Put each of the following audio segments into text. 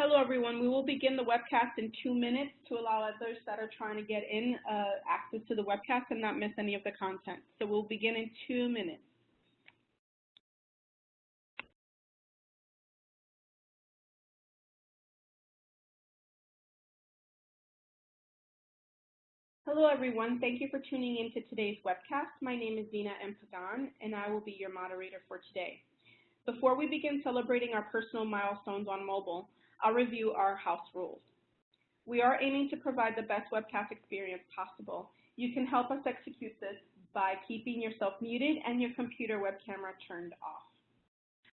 Hello, everyone. We will begin the webcast in 2 minutes to allow others that are trying to get in access to the webcast and not miss any of the content. So we'll begin in 2 minutes. Hello, everyone. Thank you for tuning in to today's webcast. My name is Zina M. Pagan, and I will be your moderator for today. Before we begin celebrating our personal milestones on mobile, I'll review our house rules. We are aiming to provide the best webcast experience possible. You can help us execute this by keeping yourself muted and your computer web camera turned off.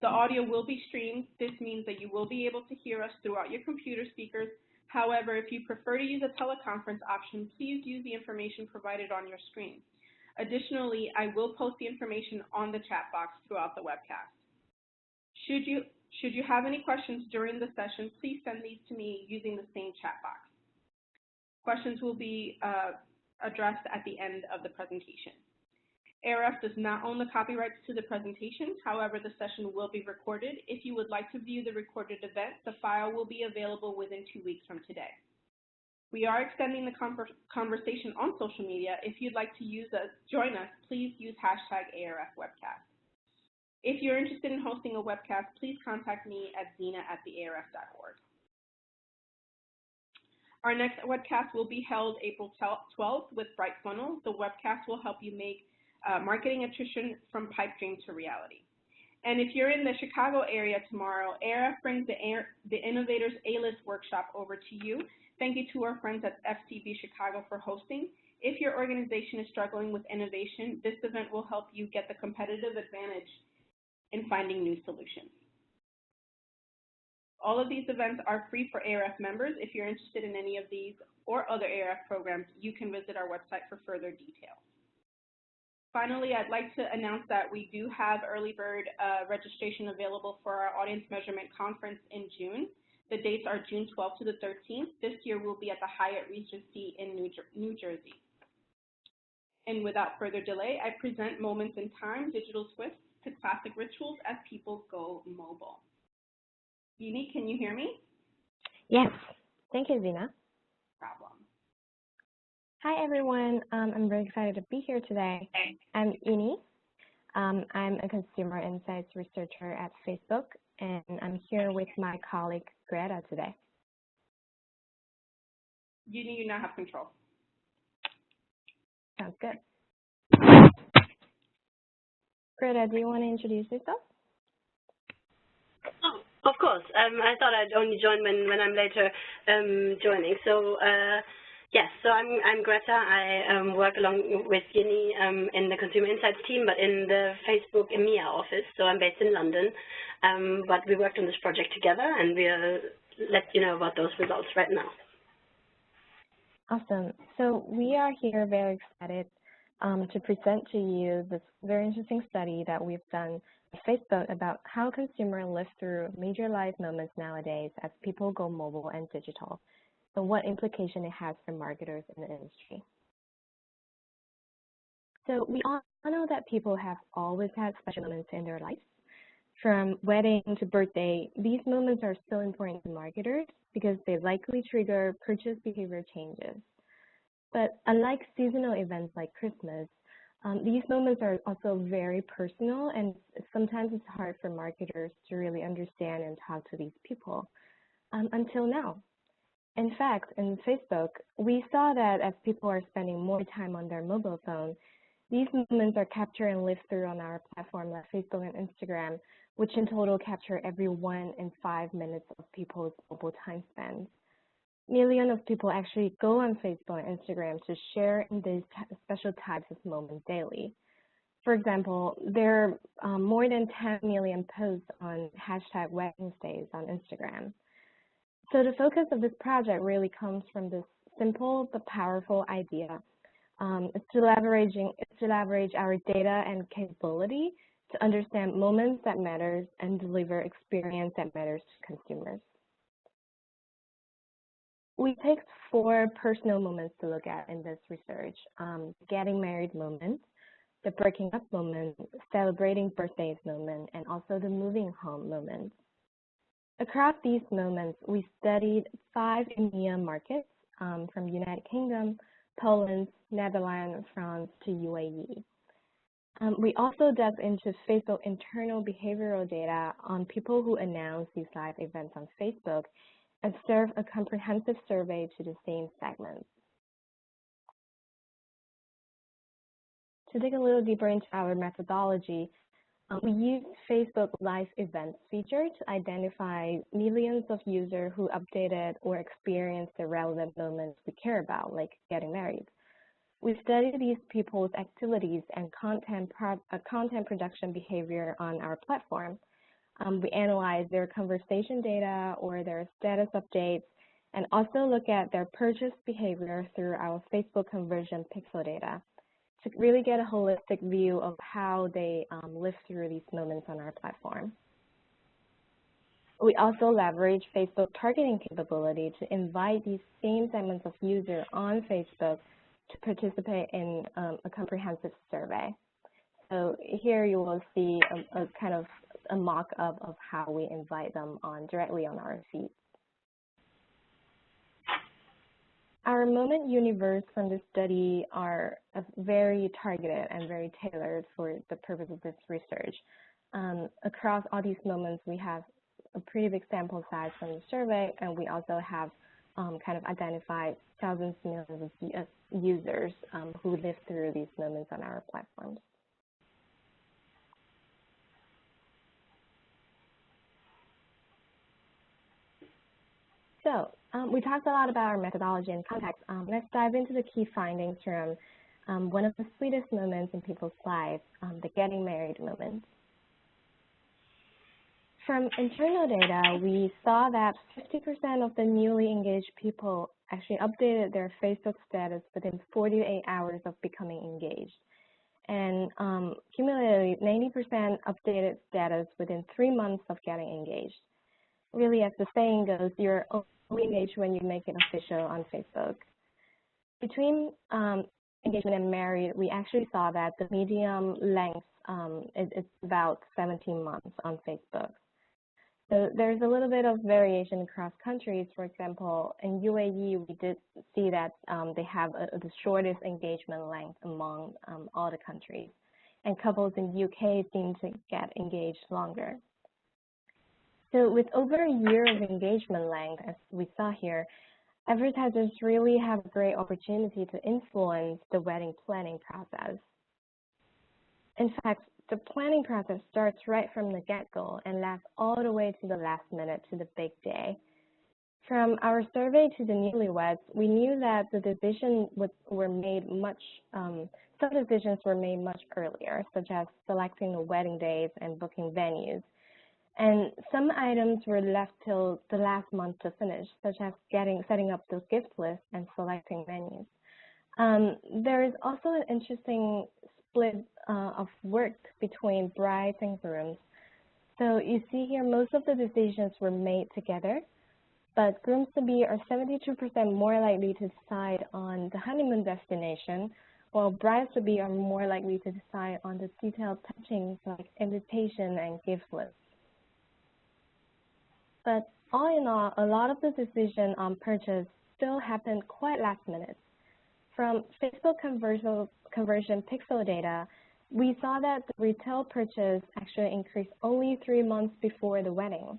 The audio will be streamed. This means that you will be able to hear us throughout your computer speakers. However, if you prefer to use a teleconference option, please use the information provided on your screen. Additionally, I will post the information on the chat box throughout the webcast. Should you have any questions during the session, please send these to me using the same chat box. Questions will be addressed at the end of the presentation. ARF does not own the copyrights to the presentation. However, the session will be recorded. If you would like to view the recorded event, the file will be available within 2 weeks from today. We are extending the conversation on social media. If you'd like to join us, please use #ARFWebcast. If you're interested in hosting a webcast, please contact me at zina@thearf.org. Our next webcast will be held April 12th with Bright Funnel. The webcast will help you make marketing attrition from pipe dream to reality. And if you're in the Chicago area tomorrow, ARF brings the Innovators A-List workshop over to you. Thank you to our friends at FCB Chicago for hosting. If your organization is struggling with innovation, this event will help you get the competitive advantage in finding new solutions. All of these events are free for ARF members. If you're interested in any of these or other ARF programs, you can visit our website for further details. Finally, I'd like to announce that we do have early bird registration available for our audience measurement conference in June. The dates are June 12th to the 13th. This year we'll be at the Hyatt Regency in New Jersey. And without further delay, I present Moments in Time, Digital Twists to Classic Rituals as People Go Mobile. Yuni, can you hear me? Yes. Thank you, Zina. No problem. Hi, everyone. I'm very excited to be here today. I'm Yuni. I'm a consumer insights researcher at Facebook, and I'm here with my colleague, Greta, today. Yuni, you now have control. Sounds good. Greta, do you want to introduce yourself? Oh, of course. I thought I'd only join when I'm later joining. So yes, so I'm Greta. I work along with Yuni in the Consumer Insights team, but in the Facebook EMEA office. So I'm based in London, but we worked on this project together, and we'll let you know about those results right now. Awesome. So we are here very excited to present to you this very interesting study that we've done with Facebook about how consumers live through major life moments nowadays as people go mobile and digital, and what implication it has for marketers in the industry. So we all know that people have always had special moments in their lives. From wedding to birthday, these moments are still important to marketers because they likely trigger purchase behavior changes. But unlike seasonal events like Christmas, these moments are also very personal, and sometimes it's hard for marketers to really understand and talk to these people until now. In fact, in Facebook, we saw that as people are spending more time on their mobile phone, these moments are captured and lived through on our platform like Facebook and Instagram, which in total capture every 1 in 5 minutes of people's mobile time spent. Millions of people actually go on Facebook and Instagram to share in these special types of moments daily. For example, there are more than 10 million posts on #WednesDays on Instagram. So the focus of this project really comes from this simple but powerful idea. It's to leverage our data and capability to understand moments that matters and deliver experience that matters to consumers. We picked 4 personal moments to look at in this research: getting married moment, the breaking up moment, celebrating birthdays moment, and also the moving home moment. Across these moments, we studied 5 EMEA markets from United Kingdom, Poland, Netherlands, France to UAE. We also dug into Facebook internal behavioral data on people who announce these live events on Facebook and served a comprehensive survey to the same segments. To dig a little deeper into our methodology, we used Facebook Live Events feature to identify millions of users who updated or experienced the relevant moments we care about, like getting married. We studied these people's activities and content production behavior on our platform. We analyzed their conversation data or their status updates, and also look at their purchase behavior through our Facebook conversion pixel data to really get a holistic view of how they live through these moments on our platform. We also leverage Facebook targeting capability to invite these same segments of users on Facebook to participate in a comprehensive survey. So here you will see a kind of a mock-up of how we invite them directly on our feed. Our moment universe from this study are very targeted and very tailored for the purpose of this research. Across all these moments, we have a pretty big sample size from the survey, and we also have kind of identified thousands of millions of users who live through these moments on our platforms. So we talked a lot about our methodology and context. Let's dive into the key findings from one of the sweetest moments in people's lives, the getting married moment. From internal data, we saw that 50% of the newly engaged people actually updated their Facebook status within 48 hours of becoming engaged. And cumulatively, 90% updated status within 3 months of getting engaged. Really, as the saying goes, you're only engaged when you make it official on Facebook. Between engagement and married, we actually saw that the median length is about 17 months on Facebook. So there's a little bit of variation across countries. For example, in UAE, we did see that they have the shortest engagement length among all the countries. And couples in UK seem to get engaged longer. So with over a year of engagement length, as we saw here, advertisers really have a great opportunity to influence the wedding planning process. In fact, the planning process starts right from the get-go and lasts all the way to the last minute, to the big day. From our survey to the newlyweds, we knew that the decisions were made some decisions were made much earlier, such as selecting the wedding dates and booking venues. And some items were left till the last month to finish, such as setting up those gift lists and selecting venues. There is also an interesting split of work between brides and grooms. So you see here, most of the decisions were made together, but grooms-to-be are 72% more likely to decide on the honeymoon destination, while brides-to-be are more likely to decide on the detailed touchings like invitation and gift lists. But all in all, a lot of the decision on purchase still happened quite last minute. From Facebook conversion pixel data, we saw that the retail purchase actually increased only 3 months before the wedding.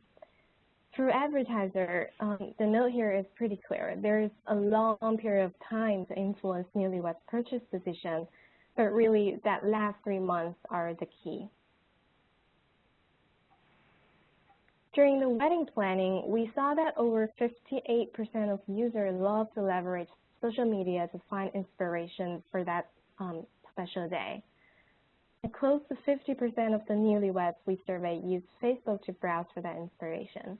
Through advertiser, the note here is pretty clear. There is a long period of time to influence newlyweds purchase decisions, but really that last 3 months are the key. During the wedding planning, we saw that over 58% of users love to leverage social media to find inspiration for that special day. And close to 50% of the newlyweds we surveyed used Facebook to browse for that inspiration.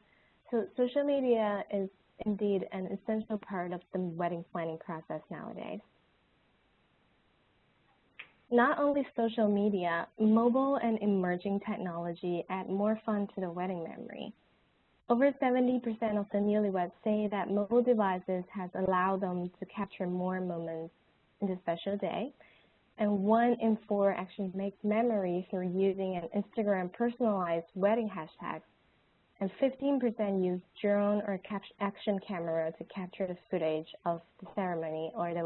So social media is indeed an essential part of the wedding planning process nowadays. Not only social media, mobile and emerging technology add more fun to the wedding memory. Over 70% of the newlyweds say that mobile devices has allowed them to capture more moments in the special day, and 1 in 4 actually make memories through using an Instagram personalized wedding hashtag. and 15% used drone or action camera to capture the footage of the ceremony or the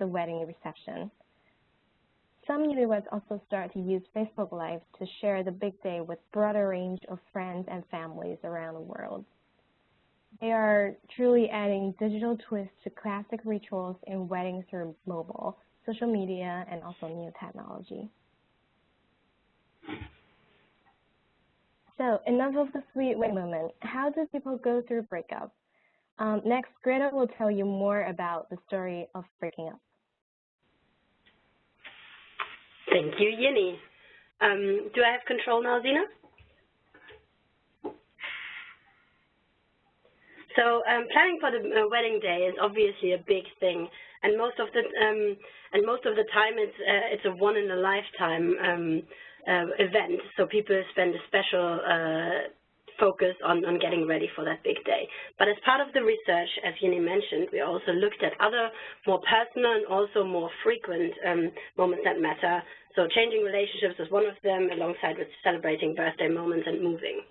wedding reception. Some newlyweds also start to use Facebook Live to share the big day with a broader range of friends and families around the world. They are truly adding digital twists to classic rituals in weddings through mobile, social media, and also new technology. So enough of the sweet wedding moment. How do people go through breakup? Next, Greta will tell you more about the story of breaking up. Thank you, Yini. Do I have control now, Zina? So planning for the wedding day is obviously a big thing, and most of the time it's a one in a lifetime event. So people spend a special focus on getting ready for that big day. But as part of the research, as Yini mentioned, we also looked at other more personal and also more frequent moments that matter. So changing relationships was one of them, alongside with celebrating birthday moments and moving.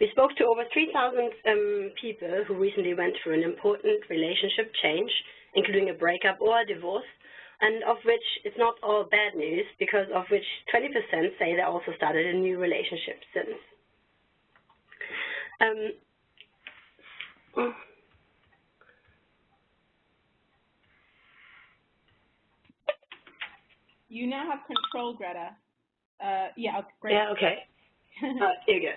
We spoke to over 3,000 people who recently went through an important relationship change, including a breakup or a divorce, and of which it's not all bad news, because of which 20% say they also started a new relationship since. You now have control, Greta. Yeah, great. Yeah, okay. Here you go.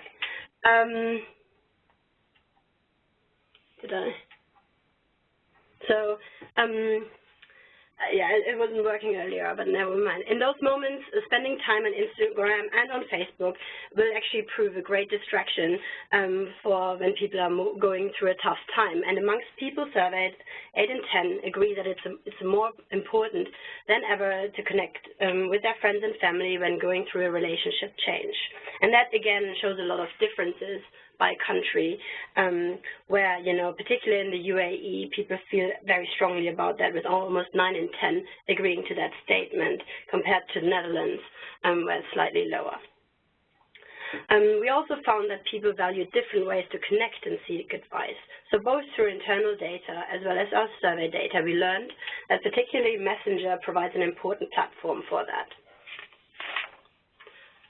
Did I? So, yeah, it wasn't working earlier, but never mind. In those moments, spending time on Instagram and on Facebook will actually prove a great distraction for when people are going through a tough time. And amongst people surveyed, 8 in 10 agree that it's more important than ever to connect with their friends and family when going through a relationship change. And that, again, shows a lot of differences by country, where, you know, particularly in the UAE, people feel very strongly about that, with almost 9 in 10 agreeing to that statement, compared to the Netherlands, where it's slightly lower. We also found that people value different ways to connect and seek advice. So both through internal data as well as our survey data, we learned that particularly Messenger provides an important platform for that.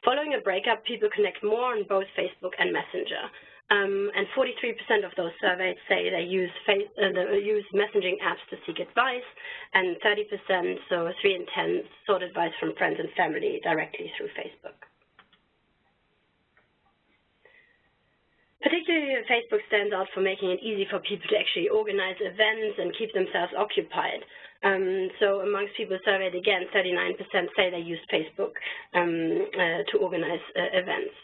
Following a breakup, people connect more on both Facebook and Messenger. And 43% of those surveyed say they use messaging apps to seek advice, and 30%, so 3 in 10, sought advice from friends and family directly through Facebook. Particularly, Facebook stands out for making it easy for people to actually organize events and keep themselves occupied. So amongst people surveyed, again, 39% say they use Facebook to organize events.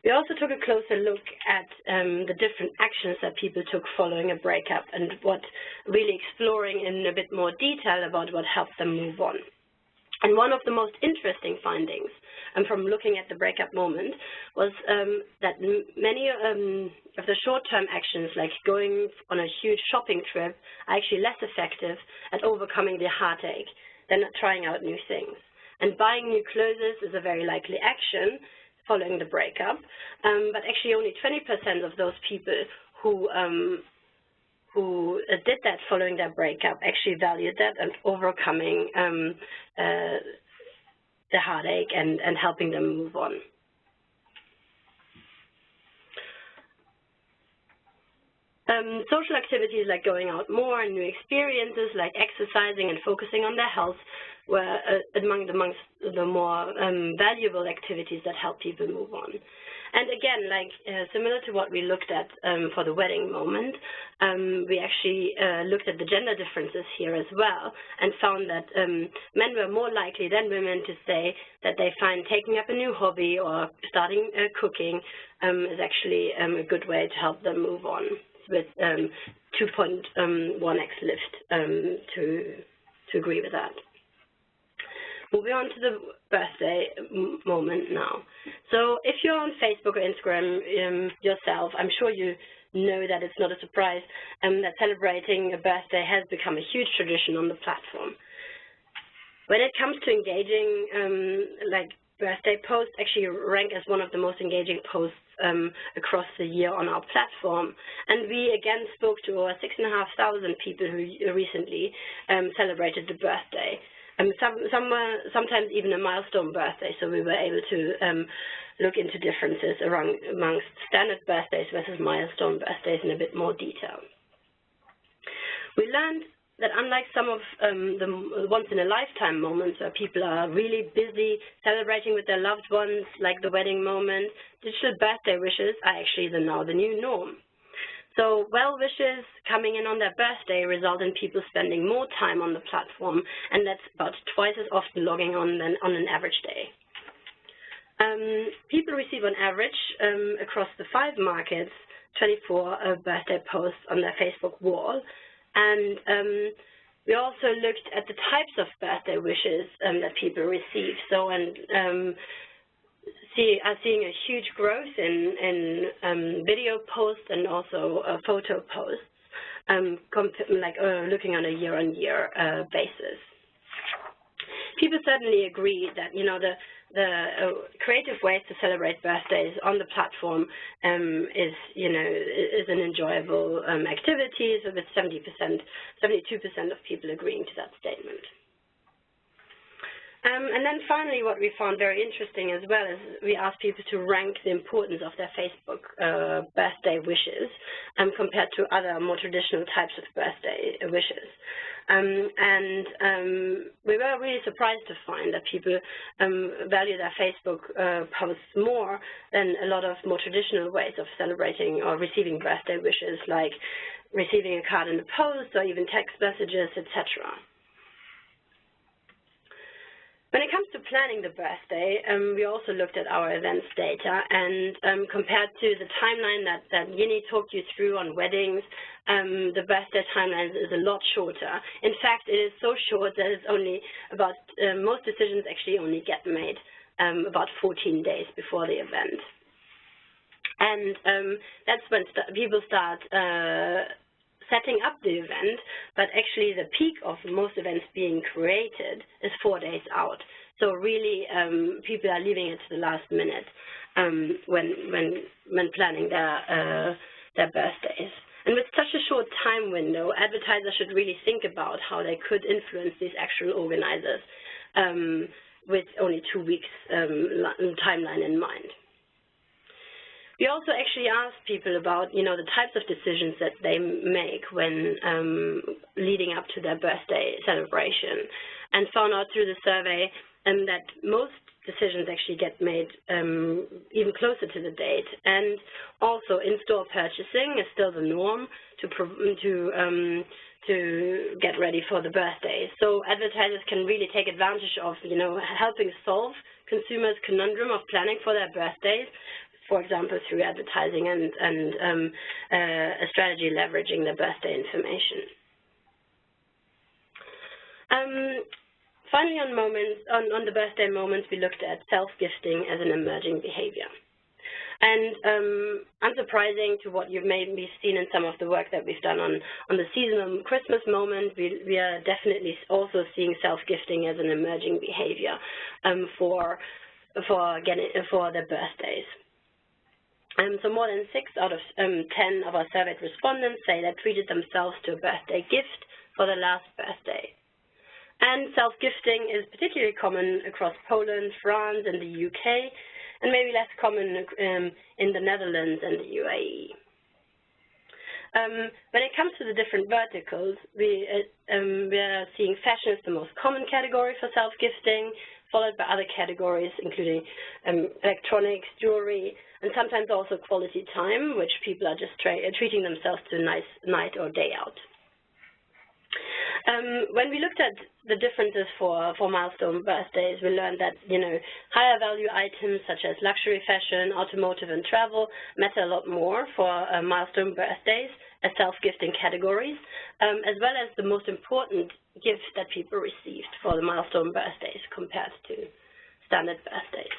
We also took a closer look at the different actions that people took following a breakup, and really exploring in a bit more detail about what helped them move on. And one of the most interesting findings from looking at the breakup moment was that many of the short-term actions, like going on a huge shopping trip, are actually less effective at overcoming the heartache than trying out new things. And buying new clothes is a very likely action following the breakup, but actually only 20% of those people who did that following their breakup actually valued that and overcoming the heartache and helping them move on. Social activities like going out more and new experiences like exercising and focusing on their health were amongst the more valuable activities that help people move on. And again, like similar to what we looked at for the wedding moment, we actually looked at the gender differences here as well, and found that men were more likely than women to say that they find taking up a new hobby or starting cooking is actually a good way to help them move on, with 2.1x lift to agree with that. Moving on to the birthday moment now. So if you're on Facebook or Instagram yourself, I'm sure you know that it's not a surprise that celebrating a birthday has become a huge tradition on the platform. When it comes to engaging birthday posts actually rank as one of the most engaging posts across the year on our platform. And we again spoke to over 6,500 people who recently celebrated the birthday. Sometimes even a milestone birthday, so we were able to look into differences amongst standard birthdays versus milestone birthdays in a bit more detail. We learned that unlike some of the once-in-a-lifetime moments where people are really busy celebrating with their loved ones, like the wedding moment, digital birthday wishes are actually now the new norm. So well wishes coming in on their birthday result in people spending more time on the platform, and that's about twice as often logging on than on an average day. People receive on average across the 5 markets 24 birthday posts on their Facebook wall. And we also looked at the types of birthday wishes that people receive. So, are seeing a huge growth in video posts and also photo posts, looking on a year-on-year basis. People certainly agree that the creative ways to celebrate birthdays on the platform is an enjoyable activity, so with 72% of people agreeing to that statement. And then finally, what we found very interesting as well is we asked people to rank the importance of their Facebook birthday wishes compared to other more traditional types of birthday wishes. We were really surprised to find that people value their Facebook posts more than a lot of more traditional ways of celebrating or receiving birthday wishes, like receiving a card in the post or even text messages, etc. When it comes to planning the birthday, we also looked at our events data, and compared to the timeline that Yini talked you through on weddings, the birthday timeline is a lot shorter. In fact, it is so short that it's only about, most decisions actually only get made about 14 days before the event. And that's when people start setting up the event, but actually the peak of most events being created is 4 days out. So really, people are leaving it to the last minute when planning their birthdays. And with such a short time window, advertisers should really think about how they could influence these actual organizers with only 2 weeks timeline in mind. We also actually asked people about, the types of decisions that they make when leading up to their birthday celebration, and found out through the survey that most decisions actually get made even closer to the date. And also in-store purchasing is still the norm to get ready for the birthday. So advertisers can really take advantage of, helping solve consumers' conundrum of planning for their birthdays, for example, through advertising and a strategy leveraging the birthday information. Finally, on the birthday moments, we looked at self-gifting as an emerging behavior. And unsurprising to what you've maybe seen in some of the work that we've done on the seasonal Christmas moment, we are definitely also seeing self-gifting as an emerging behavior for their birthdays. So more than 6 out of 10 of our surveyed respondents say they treated themselves to a birthday gift for their last birthday. And self-gifting is particularly common across Poland, France, and the UK, and maybe less common in the Netherlands and the UAE. When it comes to the different verticals, we are seeing fashion as the most common category for self-gifting, followed by other categories, including electronics, jewelry, and sometimes also quality time, which people are just treating themselves to a nice night or day out. When we looked at the differences for milestone birthdays, we learned that, higher value items such as luxury fashion, automotive, and travel matter a lot more for milestone birthdays as self-gifting categories, as well as the most important gifts that people received for the milestone birthdays compared to standard birthdays.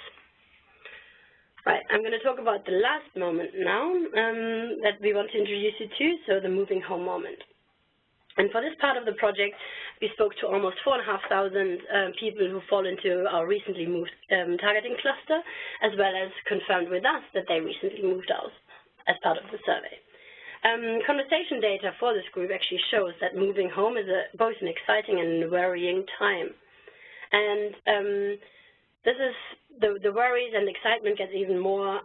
Right, I'm going to talk about the last moment now that we want to introduce you to, so the moving home moment. And for this part of the project, we spoke to almost 4,500 people who fall into our recently moved targeting cluster, as well as confirmed with us that they recently moved out as part of the survey. Conversation data for this group actually shows that moving home is both an exciting and worrying time. And this is the worries and excitement gets even more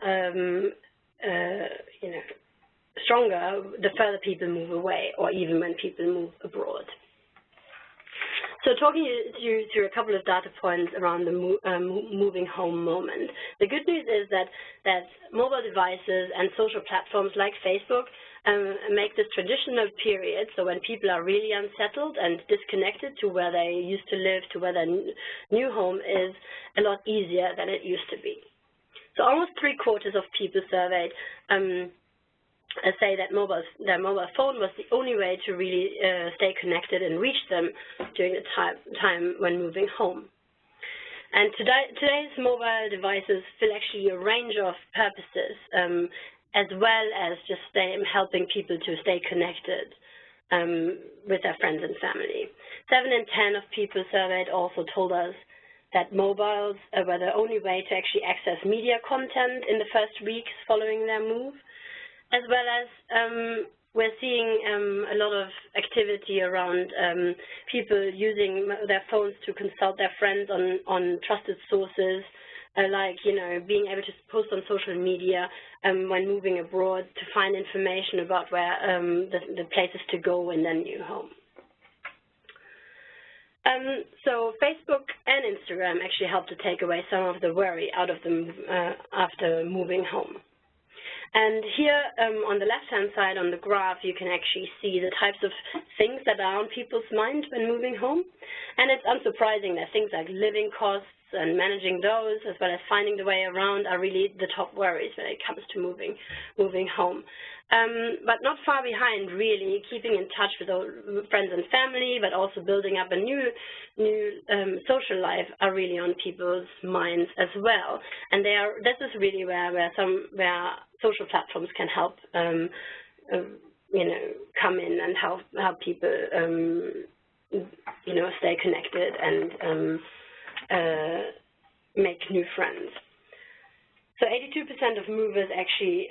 stronger the further people move away, or even when people move abroad. So talking you through a couple of data points around the moving home moment. The good news is that mobile devices and social platforms like Facebook make this traditional period, so when people are really unsettled and disconnected to where they used to live, to where their new home is, a lot easier than it used to be. So almost 3/4 of people surveyed say that their mobile phone was the only way to really stay connected and reach them during the time when moving home. And today's mobile devices fill actually a range of purposes, as well as just helping people to stay connected with their friends and family. 7 in 10 of people surveyed also told us that mobiles were the only way to actually access media content in the first weeks following their move, as well as we're seeing a lot of activity around people using their phones to consult their friends on trusted sources, like, being able to post on social media when moving abroad to find information about where the places to go in their new home. So Facebook and Instagram actually help to take away some of the worry out of them after moving home. And here on the left-hand side on the graph, you can actually see the types of things that are on people's mind when moving home. And it's unsurprising that things like living costs and managing those, as well as finding the way around, are really the top worries when it comes to moving home. But not far behind, really, keeping in touch with friends and family, but also building up a new social life are really on people's minds as well. And this is really where social platforms can help, come in and help people, stay connected and make new friends. So 82% of movers actually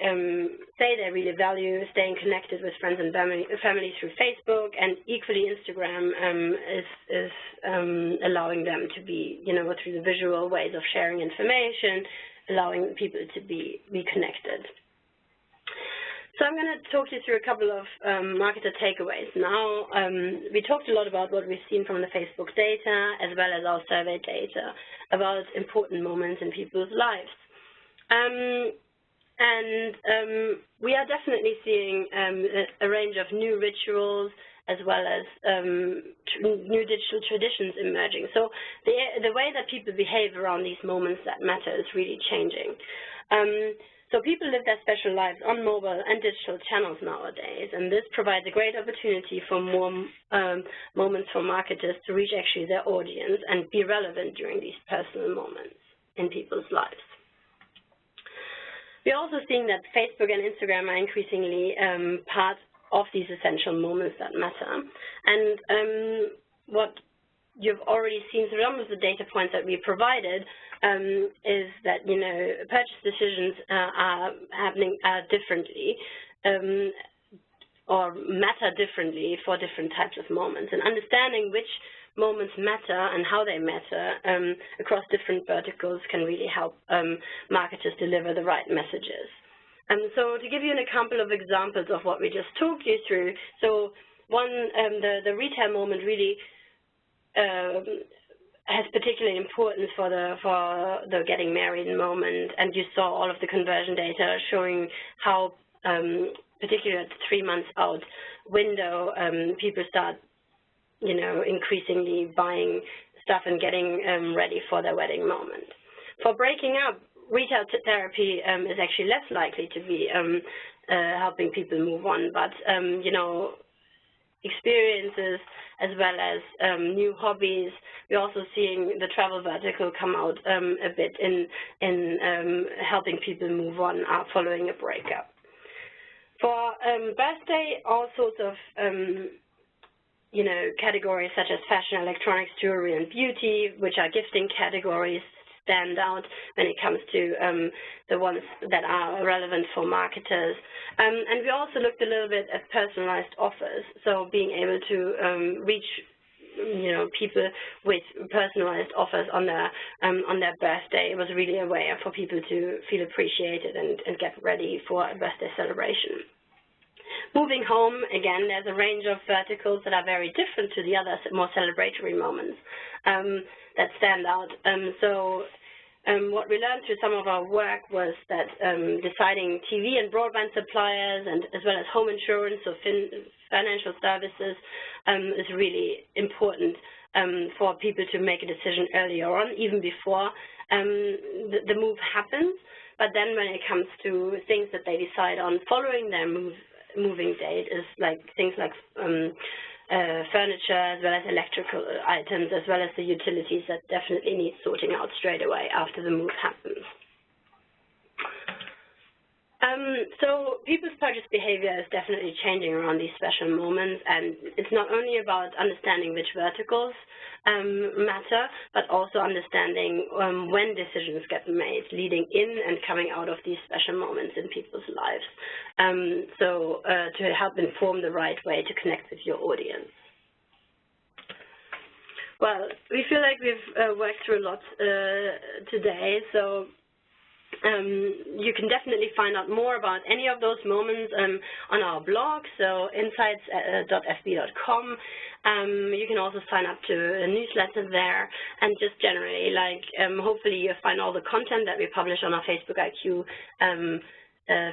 say they really value staying connected with friends and family through Facebook, and equally Instagram is allowing them to be, through the visual ways of sharing information, allowing people to be connected. So I'm going to talk you through a couple of marketer takeaways. Now, we talked a lot about what we've seen from the Facebook data, as well as our survey data, about important moments in people's lives. We are definitely seeing a range of new rituals, as well as new digital traditions emerging. So the way that people behave around these moments that matter is really changing. So people live their special lives on mobile and digital channels nowadays, and this provides a great opportunity for more moments for marketers to reach actually their audience and be relevant during these personal moments in people's lives. We're also seeing that Facebook and Instagram are increasingly part of these essential moments that matter. And what you've already seen through some of the data points that we provided is that, purchase decisions are happening differently or matter differently for different types of moments. And understanding which moments matter and how they matter across different verticals can really help marketers deliver the right messages. So to give you a couple of examples of what we just talked you through, so one, the retail moment really has particular importance for the getting married moment, and you saw all of the conversion data showing how, particularly at the 3 months out window, people start, increasingly buying stuff and getting ready for their wedding moment. For breaking up, retail therapy is actually less likely to be helping people move on, but experiences as well as new hobbies. We're also seeing the travel vertical come out a bit in helping people move on following a breakup. For birthday, all sorts of categories such as fashion, electronics, jewelry, and beauty, which are gifting categories, stand out when it comes to the ones that are relevant for marketers. And we also looked a little bit at personalized offers, so being able to reach people with personalized offers on their birthday was really a way for people to feel appreciated and get ready for a birthday celebration. Moving home, again, there's a range of verticals that are very different to the other more celebratory moments that stand out. What we learned through some of our work was that deciding TV and broadband suppliers, and as well as home insurance or financial services, is really important for people to make a decision earlier on, even before the move happens. But then when it comes to things that they decide on following their moving date, is like things like furniture, as well as electrical items, as well as the utilities that definitely need sorting out straight away after the move happens. So people's purchase behavior is definitely changing around these special moments, and it's not only about understanding which verticals matter, but also understanding when decisions get made, leading in and coming out of these special moments in people's lives, to help inform the right way to connect with your audience. Well, we feel like we've worked through a lot today, so you can definitely find out more about any of those moments on our blog, so insights.fb.com. You can also sign up to a newsletter there, and just generally, hopefully you'll find all the content that we publish on our Facebook IQ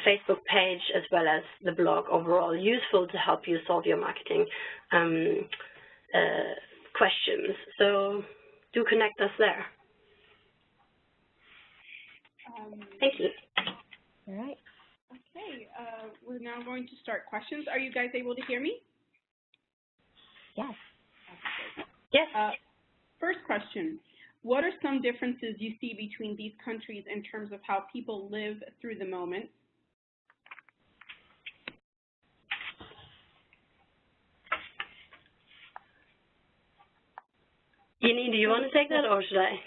Facebook page, as well as the blog overall, useful to help you solve your marketing questions. So do connect us there. Thank you. All right. Okay, we're now going to start questions. Are you guys able to hear me? Yes. Yes. First question, what are some differences you see between these countries in terms of how people live through the moment? Yini, do you want to take that, or should I?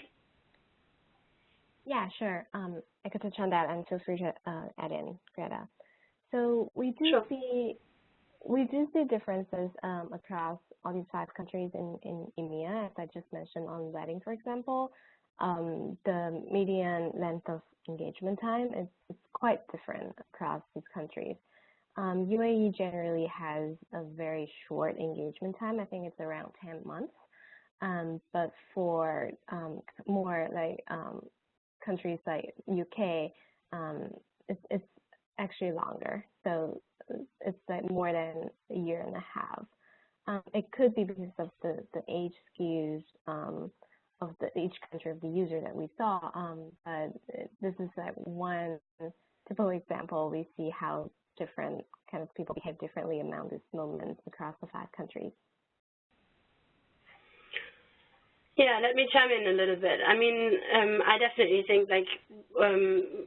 Yeah, sure. I could touch on that, and feel free to add in, Greta. So we do Sure. see differences across all these 5 countries in EMEA, as I just mentioned on wedding, for example. The median length of engagement time is quite different across these countries. UAE generally has a very short engagement time. I think it's around 10 months. But for more like countries like UK, it's actually longer. So it's like more than a year and a half. It could be because of the age skews of each country of the user that we saw. But this is like one typical example. We see how different kind of people behave differently around these moments across the 5 countries. Yeah, let me chime in a little bit. I mean, I definitely think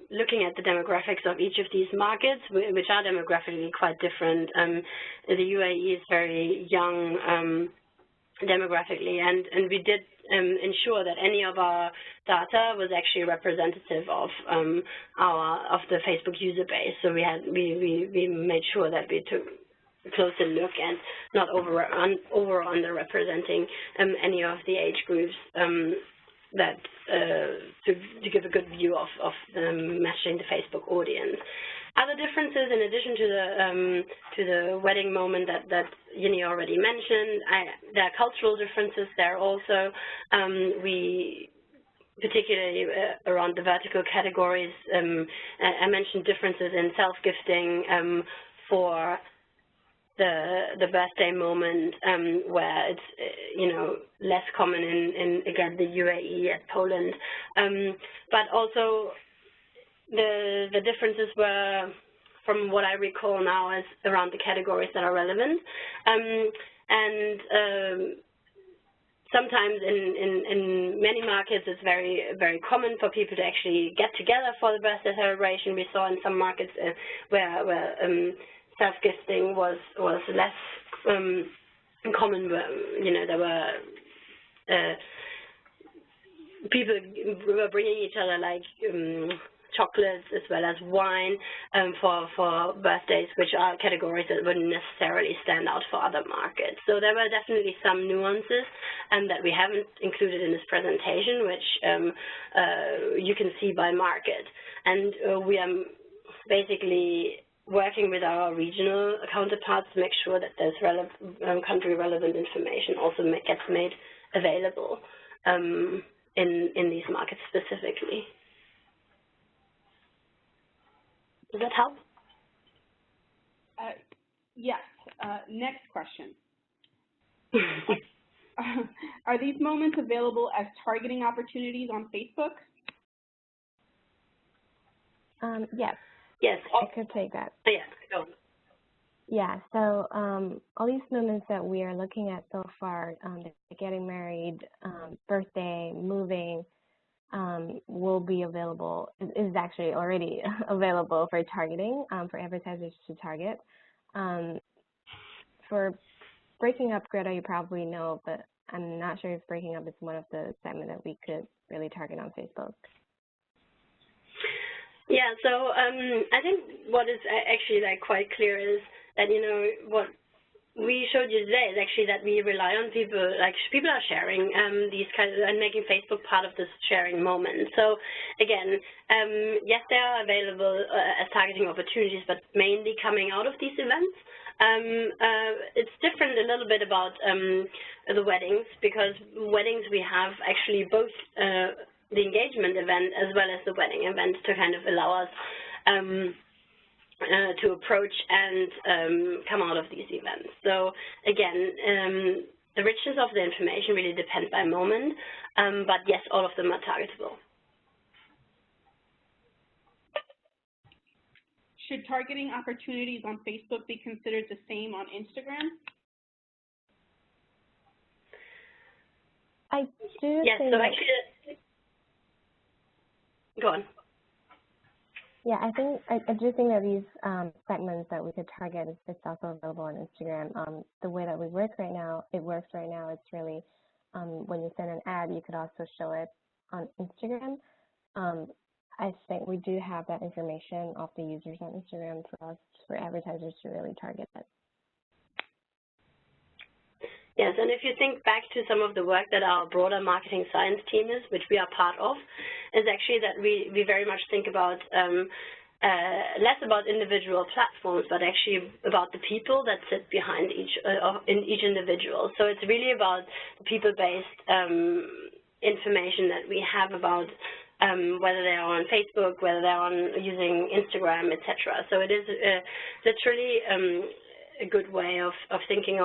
looking at the demographics of each of these markets, which are demographically quite different, the UAE is very young demographically, and we did ensure that any of our data was actually representative of the Facebook user base. So we made sure that we took a closer look and not over or underrepresenting any of the age groups to give a good view of matching the Facebook audience. Other differences, in addition to the wedding moment that Yini already mentioned, there are cultural differences there also. We particularly around the vertical categories. I mentioned differences in self-gifting for the birthday moment, where it's less common in again the UAE and Poland, but also the differences were, from what I recall now, is around the categories that are relevant, and sometimes in many markets it's very common for people to actually get together for the birthday celebration. We saw in some markets where self-gifting was less common, there were people were bringing each other like chocolates as well as wine for birthdays, which are categories that wouldn't necessarily stand out for other markets. So there were definitely some nuances that we haven't included in this presentation, which you can see by market. And we are basically working with our regional counterparts to make sure that there's country-relevant information also gets made available in these markets specifically. Does that help? Yes. Next question. Are these moments available as targeting opportunities on Facebook? Yes. Yes. I could take that. Yeah, go on. Yeah, so all these moments that we are looking at so far, getting married, birthday, moving, will be available, is actually already available for targeting, for advertisers to target. For breaking up, Greta, you probably know, but I'm not sure if breaking up is one of the segments that we could really target on Facebook. Yeah, so I think what is actually quite clear is that, what we showed you today is actually that we rely on people, people are sharing these kinds of, and making Facebook part of this sharing moment. So again, yes, they are available as targeting opportunities, but mainly coming out of these events. It's different a little bit about the weddings, because weddings we have actually both the engagement event as well as the wedding event to kind of allow us to approach and come out of these events. So again, the richness of the information really depends by moment, but yes, all of them are targetable. Should targeting opportunities on Facebook be considered the same on Instagram? I do yes, think so actually, go on. Yeah, I do think that these segments that we could target is also available on Instagram. The way that it works right now, it's really when you send an ad, you could also show it on Instagram. I think we do have that information of the users on Instagram for advertisers to really target it. Yes, and if you think back to some of the work that our broader marketing science team is, which we are part of, is actually that we very much think about less about individual platforms, but actually about the people that sit behind each individual. So it's really about the people-based information that we have about whether they are on Facebook, whether they're using Instagram, etc. So it is literally a good way of thinking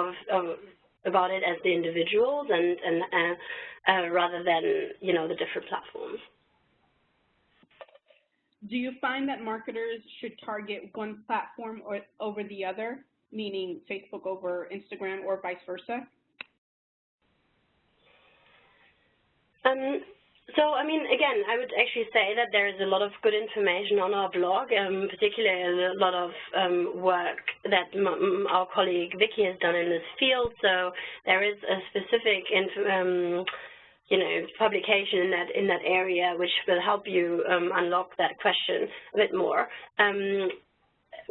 about it as the individuals and rather than the different platforms. Do you find that marketers should target one platform over the other, meaning Facebook over Instagram or vice versa? So, I mean, again, I would actually say that there is a lot of good information on our blog, particularly a lot of work that our colleague Vicky has done in this field. So there is a specific publication in that area which will help you unlock that question a bit more,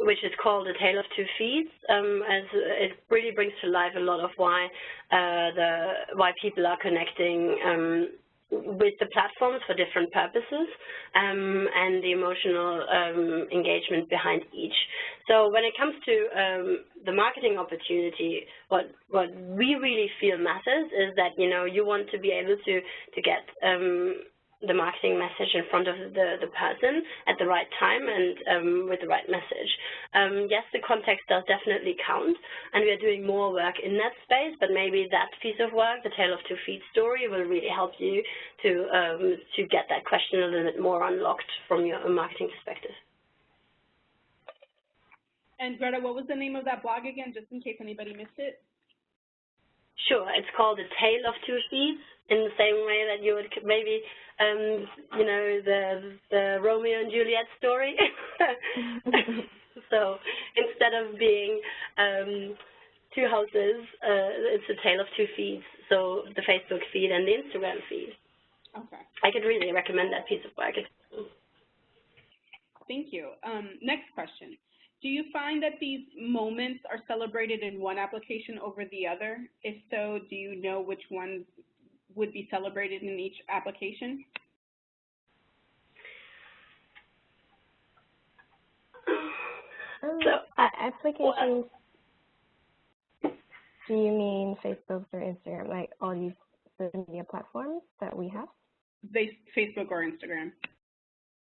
which is called A Tale of Two Feeds, as it really brings to life a lot of why people are connecting with the platforms for different purposes, and the emotional engagement behind each. So when it comes to the marketing opportunity, what we really feel matters is that you want to be able to get the marketing message in front of the person at the right time and with the right message. Yes, the context does definitely count, and we are doing more work in that space, but maybe that piece of work, the Tale of Two Feet story, will really help you to get that question a little bit more unlocked from your marketing perspective. And Greta, what was the name of that blog again, just in case anybody missed it? Sure, it's called A Tale of Two Feeds, in the same way that you would maybe, the Romeo and Juliet story. So instead of being two houses. It's a tale of two feeds, so the Facebook feed and the Instagram feed. Okay. I could really recommend that piece of work. Thank you. Next question. Do you find that these moments are celebrated in one application over the other? If so, do you know which ones would be celebrated in each application? Applications, do you mean Facebook or Instagram, like all these social media platforms that we have? Facebook or Instagram.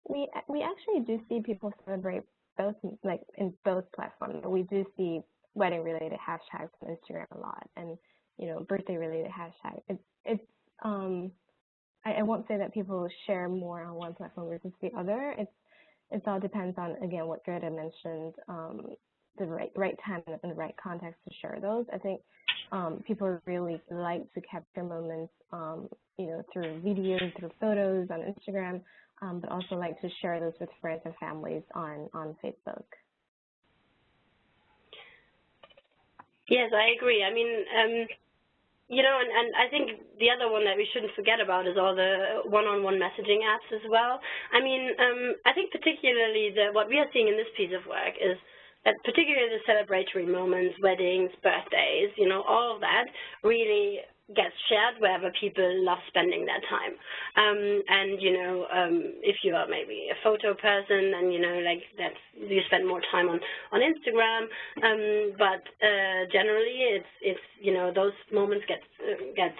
We actually do see people celebrate both, like in both platforms. We do see wedding-related hashtags on Instagram a lot, and birthday-related hashtags. I won't say that people share more on one platform versus the other. It all depends on, again, what Greta mentioned, the right time and the right context to share those. I think people really like to capture moments, through videos, through photos on Instagram, but also like to share those with friends and families on Facebook. Yes, I agree. I mean, and I think the other one that we shouldn't forget about is all the one-on-one messaging apps as well. I mean, I think particularly what we are seeing in this piece of work is that particularly the celebratory moments, weddings, birthdays, all of that really gets shared wherever people love spending their time. If you are maybe a photo person and, you spend more time on Instagram, but generally it's those moments get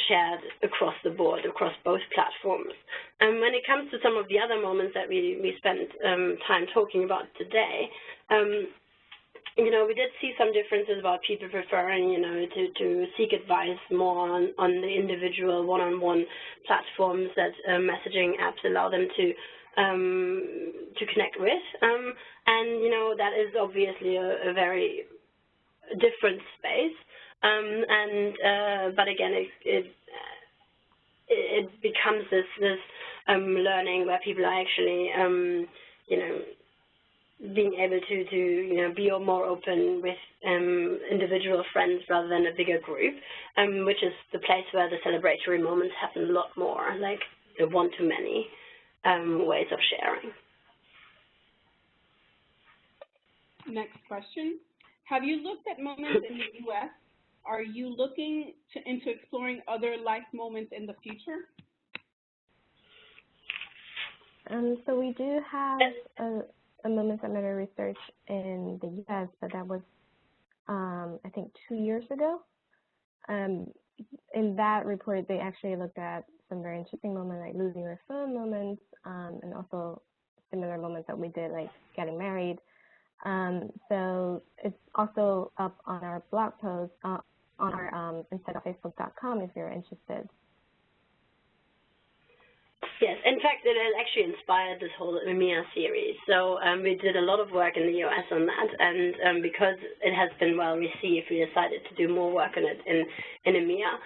shared across the board, across both platforms. And when it comes to some of the other moments that we spent time talking about today, we did see some differences about people preferring, to seek advice more on the individual one-on-one platforms that messaging apps allow them to connect with. That is obviously a very different space. But again, it becomes this learning where people are actually, being able to be more open with individual friends rather than a bigger group, which is the place where the celebratory moments happen a lot more, like the one-to-many ways of sharing. Next question. Have you looked at moments in the U.S.? Are you looking into exploring other life moments in the future? So we do have a Moments That Matter research in the U.S., but that was, I think, 2 years ago. In that report, they actually looked at some very interesting moments, like losing your phone moments, and also similar moments that we did, like getting married. So it's also up on our blog post on our insteadofacebook.com if you're interested. Yes, in fact, it has actually inspired this whole EMEA series. So we did a lot of work in the U.S. on that, and because it has been well received, we decided to do more work on it in EMEA.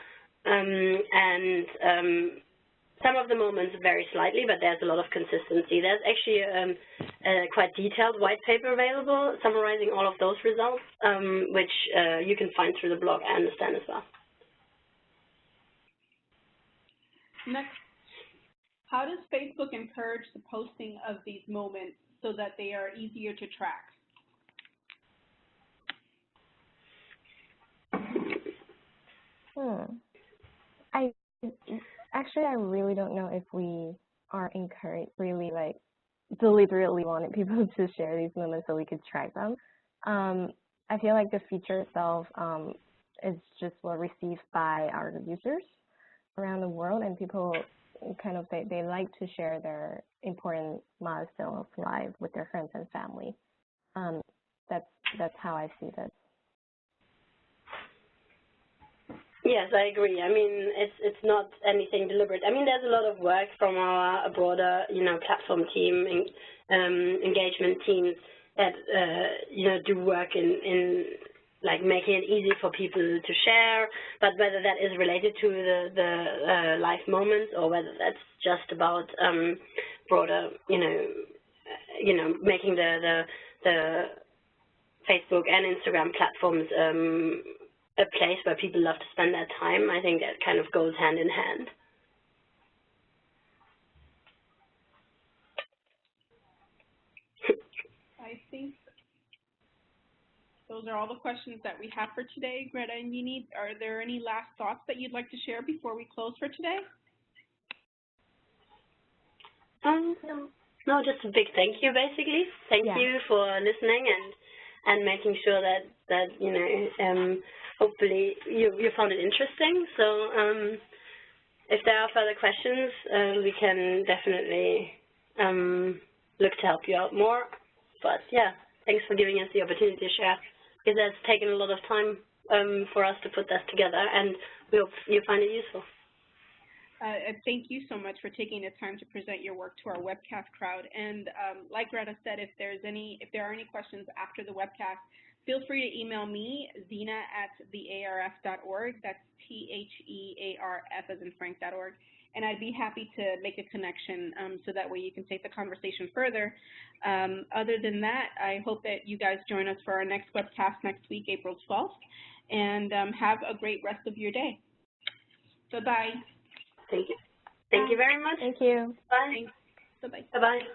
Some of the moments vary slightly, but there's a lot of consistency. There's actually a quite detailed white paper available summarizing all of those results, which you can find through the blog, I understand, as well. Next, how does Facebook encourage the posting of these moments so that they are easier to track? I really don't know if we are really deliberately wanted people to share these moments so we could track them. I feel like the feature itself is just well received by our users around the world, and people kind of they like to share their important milestone of life with their friends and family. That's how I see this. Yes, I agree. I mean, it's not anything deliberate. I mean, there's a lot of work from our broader, platform team, engagement teams that, do work in like making it easy for people to share. But whether that is related to the life moments or whether that's just about broader, making the Facebook and Instagram platforms a place where people love to spend their time. I think that kind of goes hand in hand. I think those are all the questions that we have for today. Greta and Yini, are there any last thoughts that you'd like to share before we close for today? No, just a big thank you, basically. Thank you for listening and making sure that you know, hopefully you found it interesting. So if there are further questions, we can definitely look to help you out more. But yeah, thanks for giving us the opportunity to share, because it's taken a lot of time for us to put this together, and we hope you find it useful. Thank you so much for taking the time to present your work to our webcast crowd. And like Greta said, if there are any questions after the webcast, feel free to email me, zina@thearf.org. That's THEARF as in Frank.org. And I'd be happy to make a connection so that way you can take the conversation further. Other than that, I hope that you guys join us for our next webcast next week, April 12th. And have a great rest of your day. Bye-bye. Thank you. Thank you very much. Thank you. Bye. Bye-bye. Bye-bye.